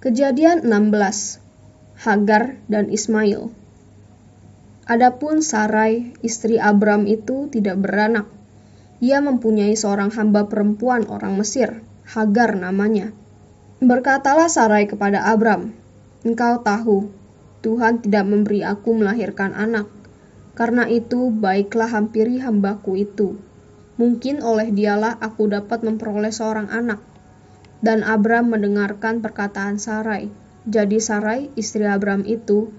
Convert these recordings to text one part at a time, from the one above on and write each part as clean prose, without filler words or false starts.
Kejadian 16. Hagar dan Ismail. Adapun Sarai, istri Abram itu tidak beranak. Ia mempunyai seorang hamba perempuan orang Mesir, Hagar namanya. Berkatalah Sarai kepada Abram, "Engkau tahu, Tuhan tidak memberi aku melahirkan anak. Karena itu, baiklah hampiri hambaku itu. Mungkin oleh dialah aku dapat memperoleh seorang anak." Dan Abram mendengarkan perkataan Sarai. Jadi Sarai, istri Abram itu,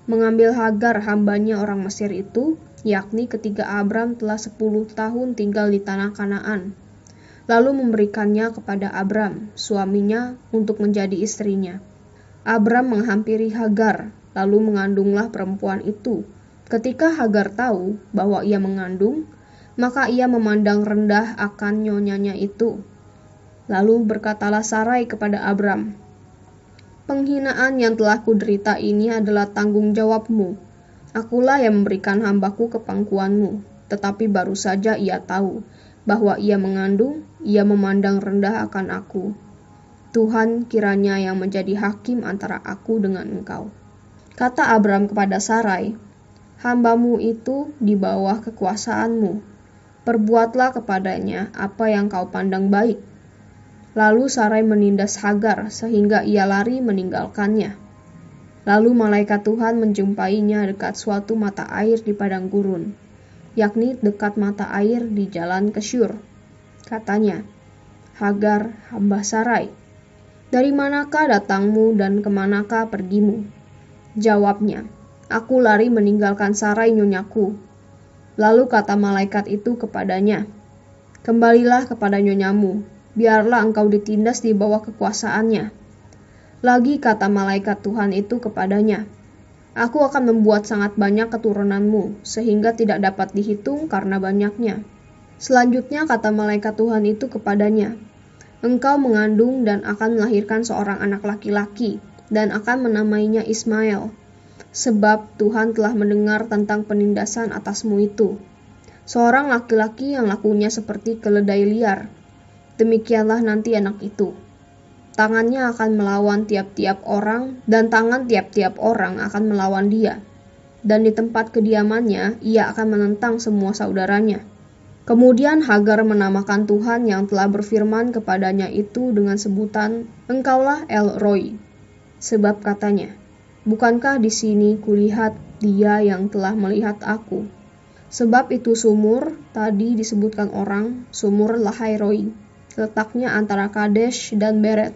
mengambil Hagar hambanya orang Mesir itu, yakni ketika Abram telah 10 tahun tinggal di tanah Kanaan. Lalu memberikannya kepada Abram, suaminya, untuk menjadi istrinya. Abram menghampiri Hagar, lalu mengandunglah perempuan itu. Ketika Hagar tahu bahwa ia mengandung, maka ia memandang rendah akan nyonyanya itu. Lalu berkatalah Sarai kepada Abram, "Penghinaan yang telah kuderita ini adalah tanggung jawabmu. Akulah yang memberikan hambaku ke pangkuanmu." Tetapi baru saja ia tahu bahwa ia mengandung, ia memandang rendah akan aku. Tuhan kiranya yang menjadi hakim antara aku dengan engkau. Kata Abram kepada Sarai, "Hambamu itu di bawah kekuasaanmu. Perbuatlah kepadanya apa yang kau pandang baik." Lalu Sarai menindas Hagar sehingga ia lari meninggalkannya. Lalu malaikat Tuhan menjumpainya dekat suatu mata air di padang gurun, yakni dekat mata air di jalan ke Syur. Katanya, "Hagar, hamba Sarai, dari manakah datangmu dan kemanakah pergimu?" Jawabnya, "Aku lari meninggalkan Sarai nyonyaku." Lalu kata malaikat itu kepadanya, "Kembalilah kepada nyonyamu, biarlah engkau ditindas di bawah kekuasaannya." Lagi kata malaikat Tuhan itu kepadanya, "Aku akan membuat sangat banyak keturunanmu, sehingga tidak dapat dihitung karena banyaknya." Selanjutnya kata malaikat Tuhan itu kepadanya, "Engkau mengandung dan akan melahirkan seorang anak laki-laki, dan akan menamainya Ismail, sebab Tuhan telah mendengar tentang penindasan atasmu itu. Seorang laki-laki yang lakunya seperti keledai liar. Demikianlah nanti anak itu. Tangannya akan melawan tiap-tiap orang, dan tangan tiap-tiap orang akan melawan dia. Dan di tempat kediamannya, ia akan menentang semua saudaranya." Kemudian Hagar menamakan Tuhan yang telah berfirman kepadanya itu dengan sebutan, "Engkaulah El Roi." Sebab katanya, "Bukankah di sini kulihat Dia yang telah melihat aku?" Sebab itu sumur tadi disebutkan orang sumur Lahai Roi. Letaknya antara Kadesh dan Beret.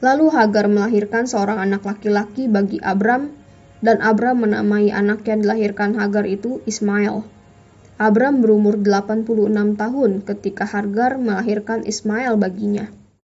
Lalu Hagar melahirkan seorang anak laki-laki bagi Abram, dan Abram menamai anak yang dilahirkan Hagar itu Ismail. Abram berumur 86 tahun ketika Hagar melahirkan Ismail baginya.